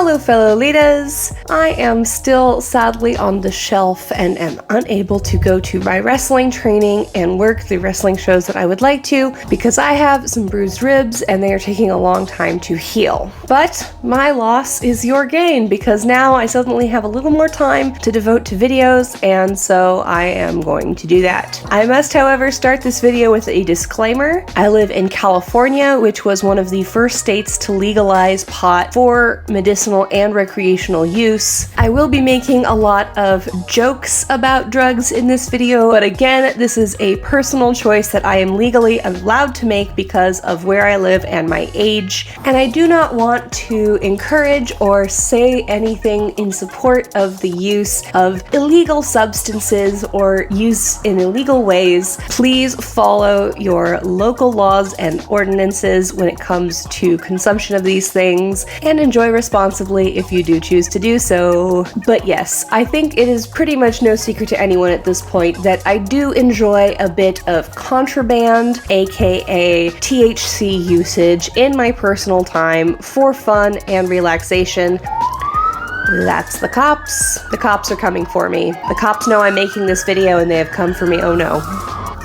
Hello Fellow-litas! I am still sadly on the shelf and am unable to go to my wrestling training and work the wrestling shows that I would like to because I have some bruised ribs and they are taking a long time to heal. But my loss is your gain because now I suddenly have a little more time to devote to videos, and so I am going to do that. I must, however, start this video with a disclaimer. I live in California, which was one of the first states to legalize pot for medicinal and recreational use. I will be making a lot of jokes about drugs in this video, but again, this is a personal choice that I am legally allowed to make because of where I live and my age, and I do not want to encourage or say anything in support of the use of illegal substances or use in illegal ways. Please follow your local laws and ordinances when it comes to consumption of these things and enjoy responsibly if you do choose to do so. But yes, I think it is pretty much no secret to anyone at this point that I do enjoy a bit of contraband, aka THC usage, in my personal time for fun and relaxation. That's the cops. The cops are coming for me. The cops know I'm making this video and they have come for me. Oh no.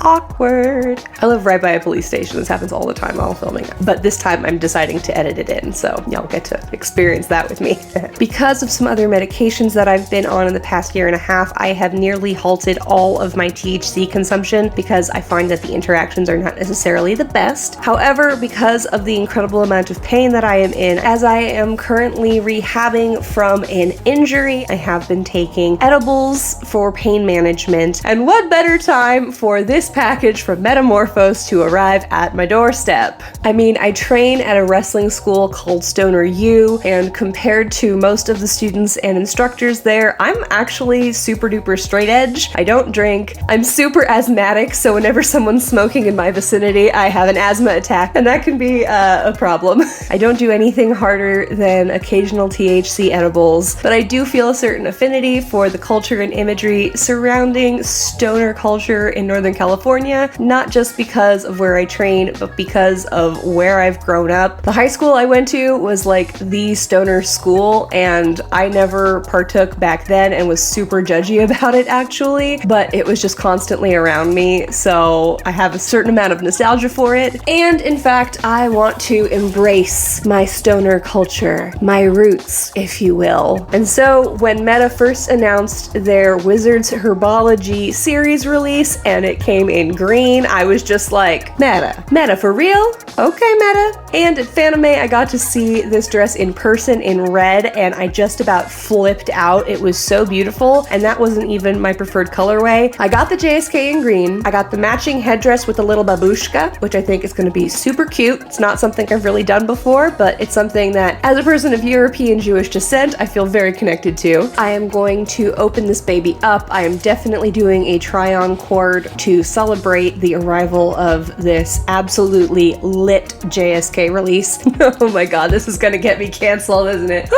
Awkward. I live right by a police station. This happens all the time while filming. But this time I'm deciding to edit it in, so y'all get to experience that with me. Because of some other medications that I've been on in the past year and a half, I have nearly halted all of my THC consumption because I find that the interactions are not necessarily the best. However, because of the incredible amount of pain that I am in, as I am currently rehabbing from an injury, I have been taking edibles for pain management. And what better time for this package from Metamorphose to arrive at my doorstep. I mean, I train at a wrestling school called Stoner U, and compared to most of the students and instructors there, I'm actually super duper straight edge. I don't drink. I'm super asthmatic, so whenever someone's smoking in my vicinity, I have an asthma attack, and that can be a problem. I don't do anything harder than occasional THC edibles, but I do feel a certain affinity for the culture and imagery surrounding stoner culture in Northern California, not just because of where I train, but because of where I've grown up. The high school I went to was like the stoner school, and I never partook back then and was super judgy about it actually, but it was just constantly around me, so I have a certain amount of nostalgia for it. And in fact, I want to embrace my stoner culture, my roots, if you will. And so when Meta first announced their Wizards Herbology series release and it came in green, I was just like, Meta for real? Okay, Meta. And at Fanime, I got to see this dress in person in red, and I just about flipped out. It was so beautiful, and that wasn't even my preferred colorway. I got the JSK in green. I got the matching headdress with a little babushka, which I think is going to be super cute. It's not something I've really done before, but it's something that, as a person of European Jewish descent, I feel very connected to. I am going to open this baby up. I am definitely doing a try-on cord to celebrate the arrival of this absolutely lit JSK release. Oh my god, this is gonna get me canceled, isn't it?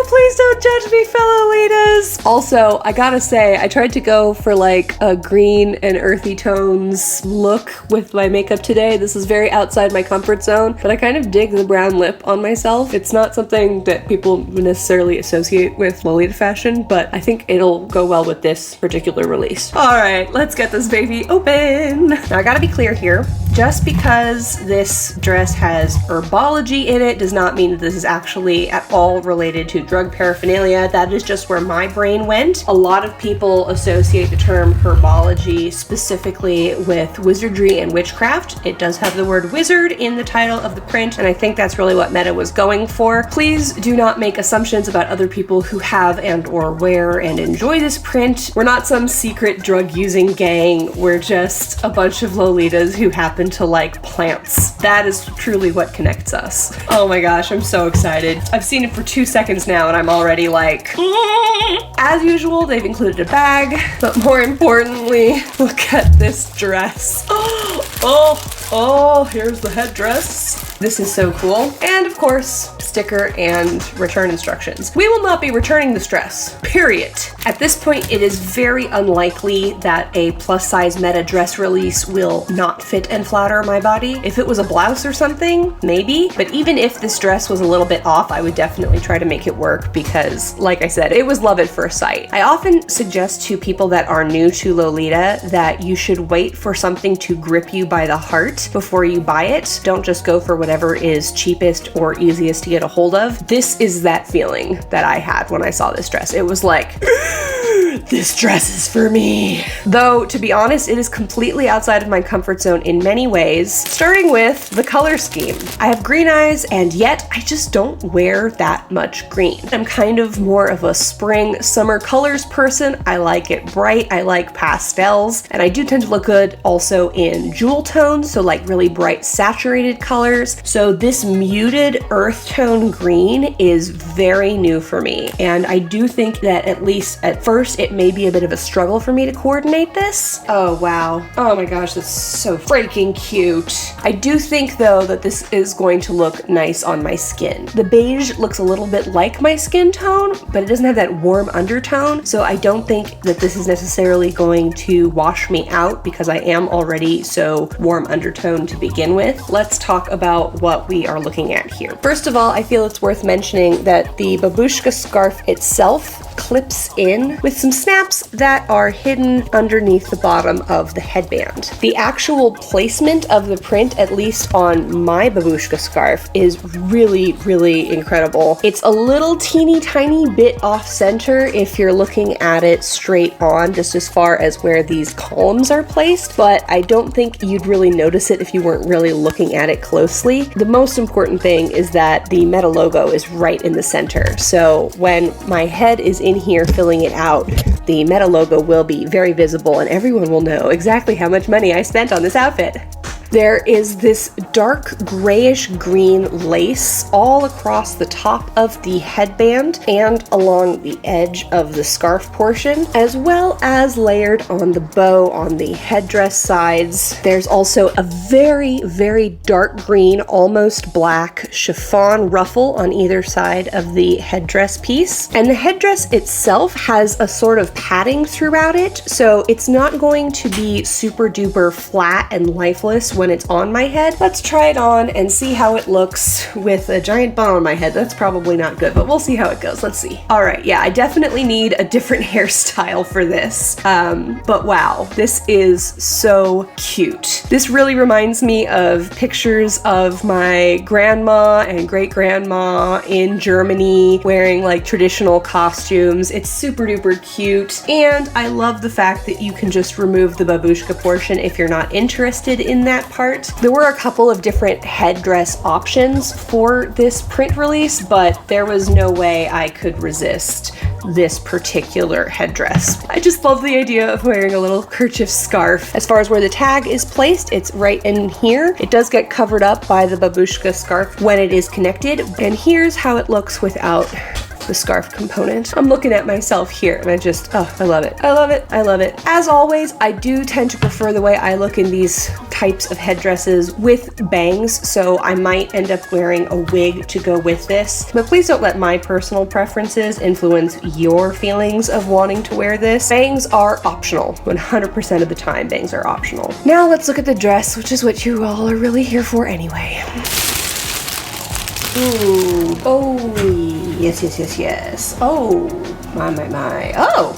Please don't judge me, Fellow-litas. Also, I gotta say, I tried to go for like a green and earthy tones look with my makeup today. This is very outside my comfort zone, but I kind of dig the brown lip on myself. It's not something that people would necessarily associate with Lolita fashion, but I think it'll go well with this particular release. All right, let's get this baby open. Now, I gotta be clear here. Just because this dress has Herbology in it does not mean that this is actually at all related to drug paraphernalia. That is just where my brain went. A lot of people associate the term Herbology specifically with wizardry and witchcraft. It does have the word wizard in the title of the print, and I think that's really what Meta was going for. Please do not make assumptions about other people who have and or wear and enjoy this print. We're not some secret drug-using gang. We're just a bunch of Lolitas who happen to like plants. That is truly what connects us. Oh my gosh, I'm so excited. I've seen it for 2 seconds now and I'm already like, as usual, they've included a bag, but more importantly, look at this dress. Oh, here's the headdress. This is so cool. And of course, sticker and return instructions. We will not be returning this dress, period. At this point, it is very unlikely that a plus size meta dress release will not fit and flatter my body. If it was a blouse or something, maybe. But even if this dress was a little bit off, I would definitely try to make it work because, like I said, it was love at first sight. I often suggest to people that are new to Lolita that you should wait for something to grip you by the heart before you buy it. Don't just go for whatever is cheapest or easiest to get a hold of. This is that feeling that I had when I saw this dress. It was like, this dress is for me. Though, to be honest, it is completely outside of my comfort zone in many ways, starting with the color scheme. I have green eyes, and yet I just don't wear that much green. I'm kind of more of a spring, summer colors person. I like it bright, I like pastels, and I do tend to look good also in jewel tones, so like really bright saturated colors. So this muted earth tone green is very new for me, and I do think that at least at first it may be a bit of a struggle for me to coordinate this. Oh wow, oh my gosh, that's so freaking cute. I do think though that this is going to look nice on my skin. The beige looks a little bit like my skin tone, but it doesn't have that warm undertone, so I don't think that this is necessarily going to wash me out because I am already so warm undertone to begin with. Let's talk about what we are looking at here. First of all, I feel it's worth mentioning that the babushka scarf itself clips in with some snaps that are hidden underneath the bottom of the headband. The actual placement of the print, at least on my babushka scarf, is really, really incredible. It's a little teeny tiny bit off center if you're looking at it straight on, just as far as where these columns are placed, but I don't think you'd really notice it if you weren't really looking at it closely. The most important thing is that the Meta logo is right in the center, so when my head is in here filling it out, the Meta logo will be very visible and everyone will know exactly how much money I spent on this outfit. There is this dark grayish green lace all across the top of the headband and along the edge of the scarf portion, as well as layered on the bow on the headdress sides. There's also a very, very dark green, almost black chiffon ruffle on either side of the headdress piece. And the headdress itself has a sort of padding throughout it, so it's not going to be super duper flat and lifeless when it's on my head. Let's try it on and see how it looks with a giant bun on my head. That's probably not good, but we'll see how it goes. Let's see. All right, yeah, I definitely need a different hairstyle for this. But wow, this is so cute. This really reminds me of pictures of my grandma and great-grandma in Germany wearing like traditional costumes. It's super duper cute, and I love the fact that you can just remove the babushka portion if you're not interested in that part. There were a couple of different headdress options for this print release, but there was no way I could resist this particular headdress. I just love the idea of wearing a little kerchief scarf. As far as where the tag is placed, it's right in here. It does get covered up by the babushka scarf when it is connected, and here's how it looks without the scarf component. I'm looking at myself here and I just, oh, I love it. I love it. I love it. As always, I do tend to prefer the way I look in these types of headdresses with bangs, so I might end up wearing a wig to go with this. But please don't let my personal preferences influence your feelings of wanting to wear this. Bangs are optional. 100% of the time, bangs are optional. Now let's look at the dress, which is what you all are really here for anyway. Ooh, oh, yes. Oh, my. Oh,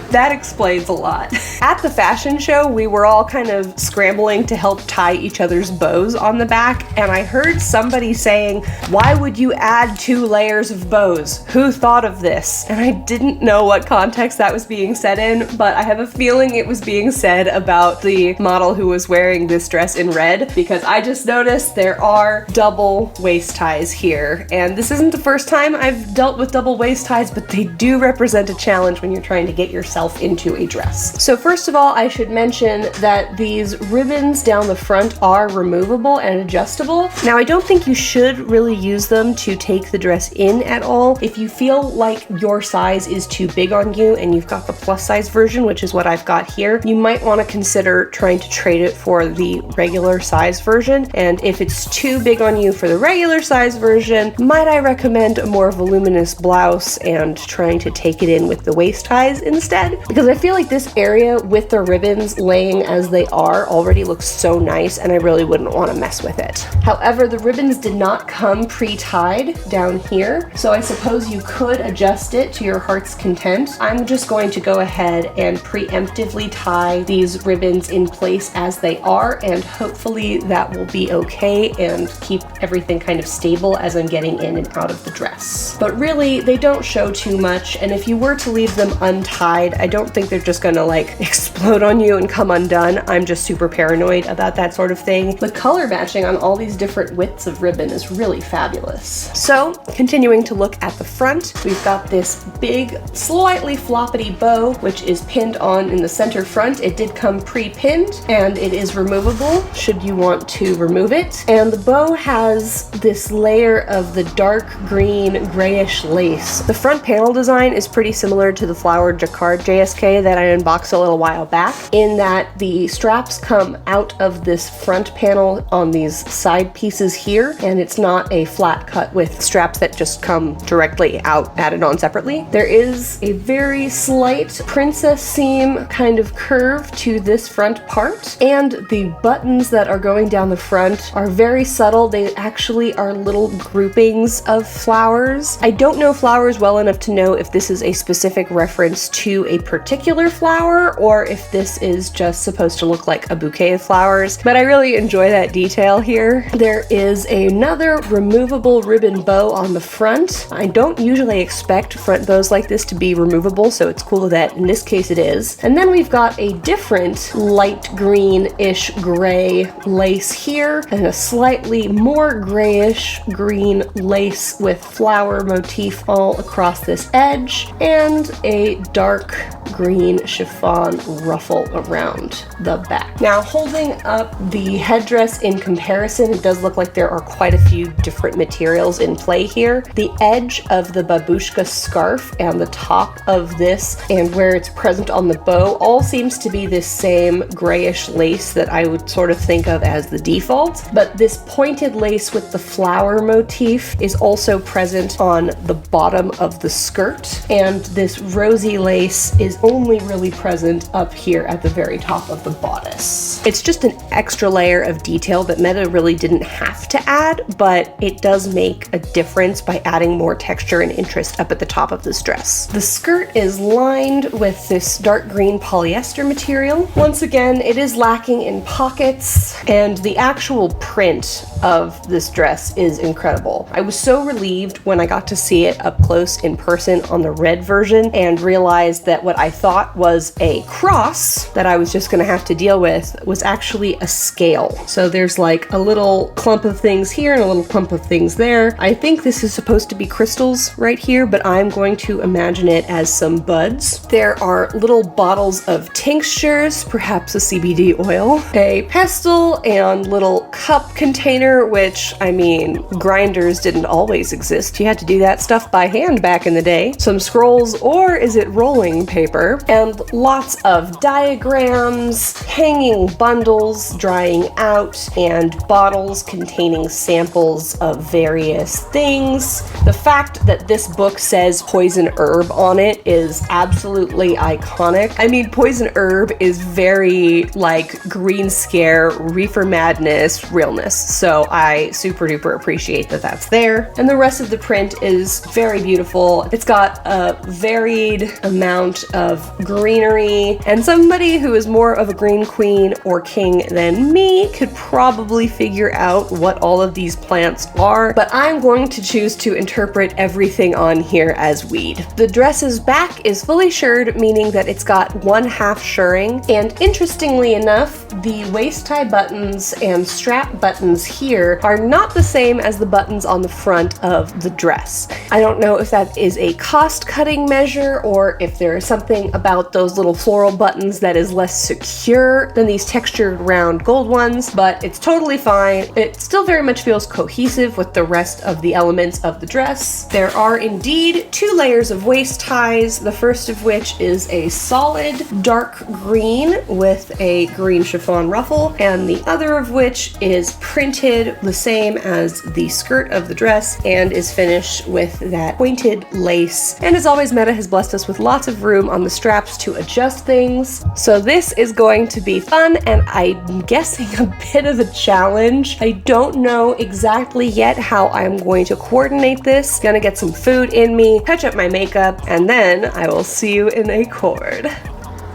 that explains a lot. At the fashion show, we were all kind of scrambling to help tie each other's bows on the back, and I heard somebody saying, why would you add 2 layers of bows? Who thought of this? And I didn't know what context that was being said in, but I have a feeling it was being said about the model who was wearing this dress in red, because I just noticed there are double waist ties here, and this isn't the first time I've dealt with double waist ties, but they do represent present a challenge when you're trying to get yourself into a dress. So first of all, I should mention that these ribbons down the front are removable and adjustable. Now, I don't think you should really use them to take the dress in at all. If you feel like your size is too big on you and you've got the plus size version, which is what I've got here, you might want to consider trying to trade it for the regular size version. And if it's too big on you for the regular size version, might I recommend a more voluminous blouse and trying to take it in with the waist ties instead? Because I feel like this area with the ribbons laying as they are already looks so nice, and I really wouldn't want to mess with it. However, the ribbons did not come pre-tied down here, so I suppose you could adjust it to your heart's content. I'm just going to go ahead and preemptively tie these ribbons in place as they are, and hopefully that will be okay and keep everything kind of stable as I'm getting in and out of the dress. But really, they don't show too much, and if you were to leave them untied, I don't think they're just gonna like explode on you and come undone. I'm just super paranoid about that sort of thing. The color matching on all these different widths of ribbon is really fabulous. So, continuing to look at the front, we've got this big, slightly floppity bow, which is pinned on in the center front. It did come pre-pinned, and it is removable should you want to remove it. And the bow has this layer of the dark green grayish lace. The front panel design is pretty similar to the flowered jacquard JSK that I unboxed a little while back, in that the straps come out of this front panel on these side pieces here, and it's not a flat cut with straps that just come directly out added on separately. There is a very slight princess seam kind of curve to this front part, and the buttons that are going down the front are very subtle. They actually are little groupings of flowers. I don't know flowers well enough to know if this is a specific reference to a particular flower or if this is just supposed to look like a bouquet of flowers, but I really enjoy that detail here. There is another removable ribbon bow on the front. I don't usually expect front bows like this to be removable, so it's cool that in this case it is. And then we've got a different light green-ish gray lace here, and a slightly more grayish green lace with flower motif all across this edge, and a dark green chiffon ruffle around the back. Now, holding up the headdress in comparison, it does look like there are quite a few different materials in play here. The edge of the babushka scarf and the top of this, and where it's present on the bow, all seems to be this same grayish lace that I would sort of think of as the default, but this pointed lace with the flower motif is also present on the bottom of the skirt, and this rosy lace is only really present up here at the very top of the bodice. It's just an extra layer of detail that Meta really didn't have to add, but it does make a difference by adding more texture and interest up at the top of this dress. The skirt is lined with this dark green polyester material. Once again, it is lacking in pockets, and the actual print of this dress is incredible. I was so relieved when I got to see it up close in person on the red version and realized that what I thought was a cross that I was just gonna have to deal with was actually a scale. So there's like a little clump of things here and a little clump of things there. I think this is supposed to be crystals right here, but I'm going to imagine it as some buds. There are little bottles of tinctures, perhaps a CBD oil, a pestle, and little cup container, which, I mean, grinders didn't always exist. You had to do that stuff by hand back in the day. Some scrolls, or is it rolling paper? And lots of diagrams, hanging bundles drying out, and bottles containing samples of various things. The fact that this book says poison herb on it is absolutely iconic. I mean, poison herb is very like Green Scare, Reefer Madness realness, so I super duper appreciate that that's there. And the rest of the print is very beautiful. It's got a varied amount of of greenery, and somebody who is more of a green queen or king than me could probably figure out what all of these plants are, but I'm going to choose to interpret everything on here as weed. The dress's back is fully shirred, meaning that it's got 1/2 shirring, and interestingly enough, the waist tie buttons and strap buttons here are not the same as the buttons on the front of the dress. I don't know if that is a cost-cutting measure or if there is something about those little floral buttons that is less secure than these textured round gold ones, but it's totally fine. It still very much feels cohesive with the rest of the elements of the dress. There are indeed 2 layers of waist ties, the first of which is a solid dark green with a green chiffon ruffle, and the other of which is printed the same as the skirt of the dress and is finished with that pointed lace. And as always, Meta has blessed us with lots of room on the straps to adjust things. So this is going to be fun, and I'm guessing a bit of a challenge. I don't know exactly yet how I'm going to coordinate this. Gonna get some food in me, touch up my makeup, and then I will see you in a cord.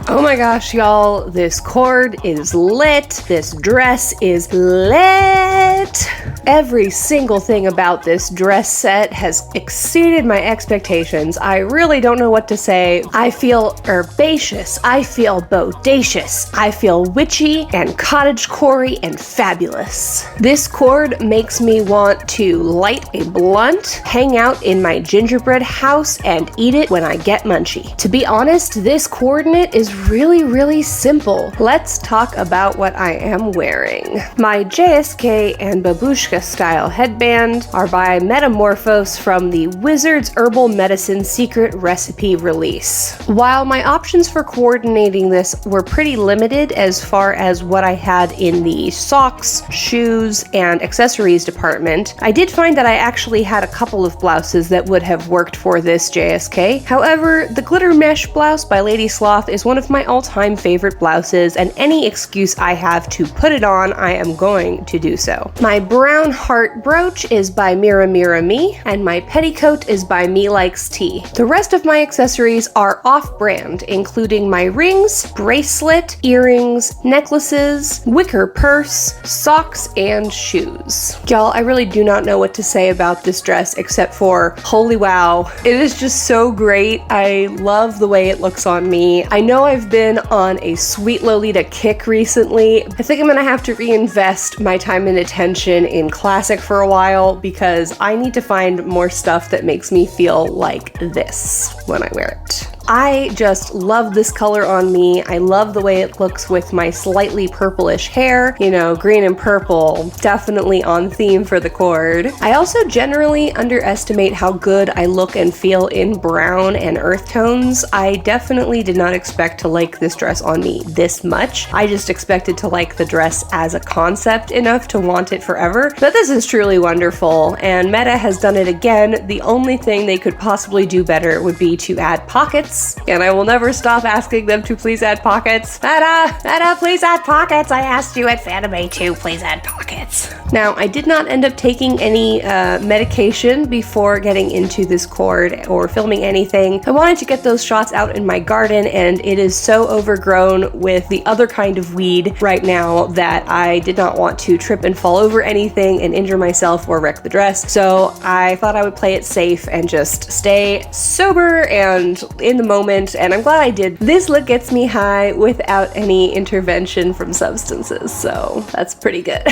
Oh my gosh, y'all, this cord is lit. This dress is lit. Every single thing about this dress set has exceeded my expectations. I really don't know what to say. I feel herbaceous. I feel bodacious. I feel witchy and cottagecore and fabulous. This cord makes me want to light a blunt, hang out in my gingerbread house, and eat it when I get munchy. To be honest, this coordinate is really simple. Let's talk about what I am wearing. My JSK and babushka style headband are by Metamorphose from the Wizard's Herbal Medicine Secret Recipe release. While my options for coordinating this were pretty limited as far as what I had in the socks, shoes, and accessories department, I did find that I actually had a couple of blouses that would have worked for this JSK. However, the glitter mesh blouse by Lady Sloth is one of my all-time favorite blouses, and any excuse I have to put it on, I am going to do so. My brown heart brooch is by Mira Mira Me, and my petticoat is by Me Likes Tea. The rest of my accessories are off-brand, including my rings, bracelet, earrings, necklaces, wicker purse, socks, and shoes. Y'all, I really do not know what to say about this dress except for, holy wow, it is just so great. I love the way it looks on me. I know I've been on a sweet Lolita kick recently. I think I'm gonna have to reinvest my time and attention in classic for a while because I need to find more stuff that makes me feel like this when I wear it. I just love this color on me. I love the way it looks with my slightly purplish hair. You know, green and purple, definitely on theme for the cord. I also generally underestimate how good I look and feel in brown and earth tones. I definitely did not expect to like this dress on me this much. I just expected to like the dress as a concept enough to want it forever. But this is truly wonderful, and Meta has done it again. The only thing they could possibly do better would be to add pockets, and I will never stop asking them to please add pockets. Meta, please add pockets. I asked you at Fanime to please add pockets. Now, I did not end up taking any medication before getting into this cord or filming anything. I wanted to get those shots out in my garden, and it is so overgrown with the other kind of weed right now that I did not want to trip and fall over anything and injure myself or wreck the dress. So I thought I would play it safe and just stay sober and in the moment, and I'm glad I did. This look gets me high without any intervention from substances, so that's pretty good.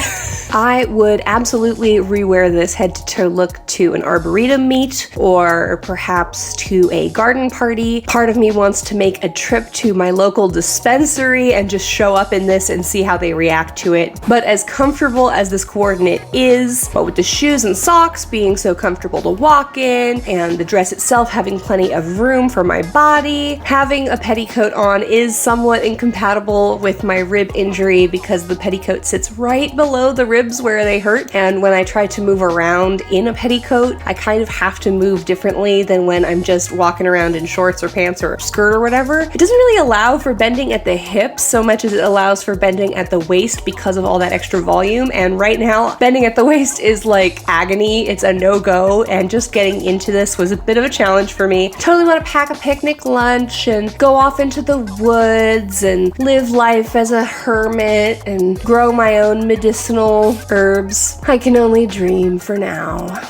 I would absolutely rewear this head to toe look to an arboretum meet or perhaps to a garden party. Part of me wants to make a trip to my local dispensary and just show up in this and see how they react to it. But as comfortable as this coordinate is, but with the shoes and socks being so comfortable to walk in and the dress itself having plenty of room for my body, having a petticoat on is somewhat incompatible with my rib injury because the petticoat sits right below the ribs where they hurt, and when I try to move around in a petticoat, I kind of have to move differently than when I'm just walking around in shorts or pants or a skirt or whatever. It doesn't really allow for bending at the hips so much as it allows for bending at the waist because of all that extra volume, and right now bending at the waist is like agony. It's a no-go, and just getting into this was a bit of a challenge for me. Totally want to pack a picnic make lunch and go off into the woods and live life as a hermit and grow my own medicinal herbs. I can only dream for now.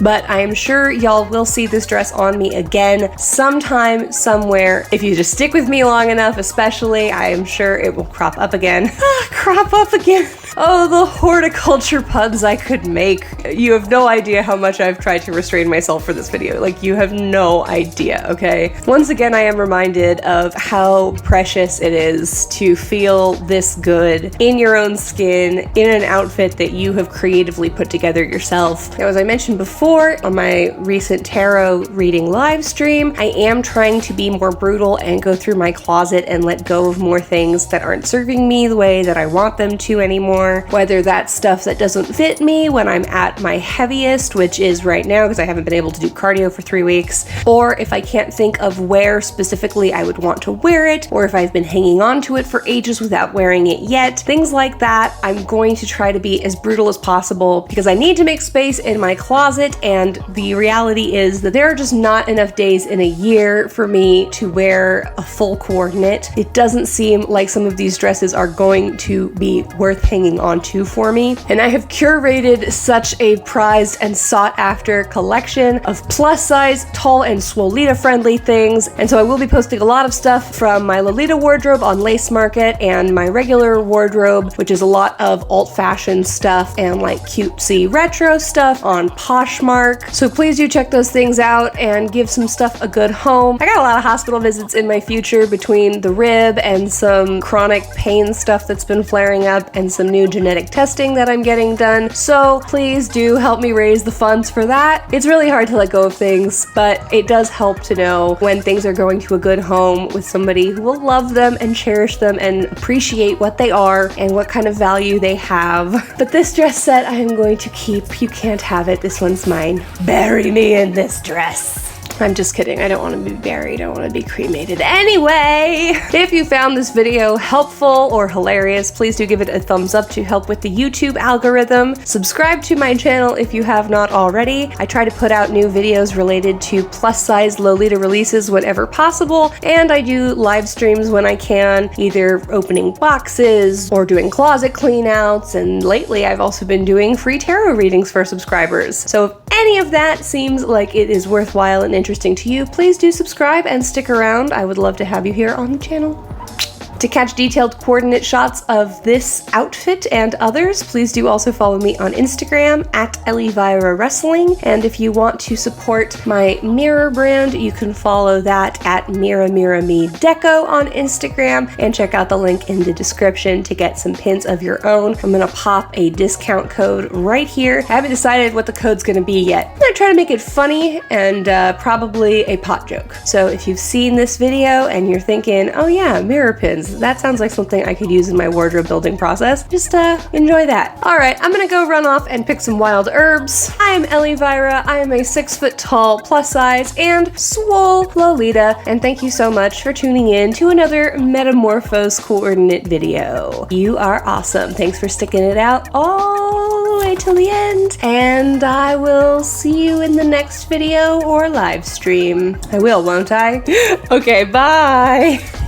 But I am sure y'all will see this dress on me again sometime, somewhere. If you just stick with me long enough, especially, I am sure it will crop up again. Crop up again. Oh, the horticulture puns I could make. You have no idea how much I've tried to restrain myself for this video. Like, you have no idea, okay? Once again, I am reminded of how precious it is to feel this good in your own skin, in an outfit that you have creatively put together yourself. Now, as I mentioned before, on my recent tarot reading live stream, I am trying to be more brutal and go through my closet and let go of more things that aren't serving me the way that I want them to anymore. Whether that's stuff that doesn't fit me when I'm at my heaviest, which is right now because I haven't been able to do cardio for 3 weeks, or if I can't think of where specifically I would want to wear it, or if I've been hanging on to it for ages without wearing it yet. Things like that, I'm going to try to be as brutal as possible because I need to make space in my closet, and the reality is that there are just not enough days in a year for me to wear a full coordinate. It doesn't seem like some of these dresses are going to be worth hanging onto for me, and I have curated such a prized and sought after collection of plus size, tall and Swole-lita friendly things, and so I will be posting a lot of stuff from my Lolita wardrobe on Lace Market and my regular wardrobe, which is a lot of alt-fashioned stuff and like cutesy retro stuff on Poshmark. So please do check those things out and give some stuff a good home. I got a lot of hospital visits in my future between the rib and some chronic pain stuff that's been flaring up and some new genetic testing that I'm getting done. So please do help me raise the funds for that. It's really hard to let go of things, but it does help to know when things are going to a good home with somebody who will love them and cherish them and appreciate what they are and what kind of value they have. But this dress set I am going to keep. You can't have it. This one's mine. Bury me in this dress. I'm just kidding. I don't want to be buried. I want to be cremated. Anyway, if you found this video helpful or hilarious, please do give it a thumbs up to help with the YouTube algorithm. Subscribe to my channel if you have not already. I try to put out new videos related to plus size Lolita releases whenever possible, and I do live streams when I can, either opening boxes or doing closet cleanouts, and lately I've also been doing free tarot readings for subscribers. So if any of that seems like it is worthwhile and interesting to you, please do subscribe and stick around. I would love to have you here on the channel. To catch detailed coordinate shots of this outfit and others, please do also follow me on Instagram at Elvira Wrestling. And if you want to support my mirror brand, you can follow that at Mira Mira Me Deco on Instagram, and check out the link in the description to get some pins of your own. I'm gonna pop a discount code right here. I haven't decided what the code's gonna be yet. I'm gonna try to make it funny and probably a pot joke. So if you've seen this video and you're thinking, oh yeah, mirror pins, that sounds like something I could use in my wardrobe building process, just enjoy that. All right, I'm gonna go run off and pick some wild herbs. I am Elvira. I am a 6 foot tall, plus size, and swole Lolita, and thank you so much for tuning in to another Metamorphose coordinate video. You are awesome. Thanks for sticking it out all the way till the end, and I will see you in the next video or live stream. I will, won't I? Okay, bye.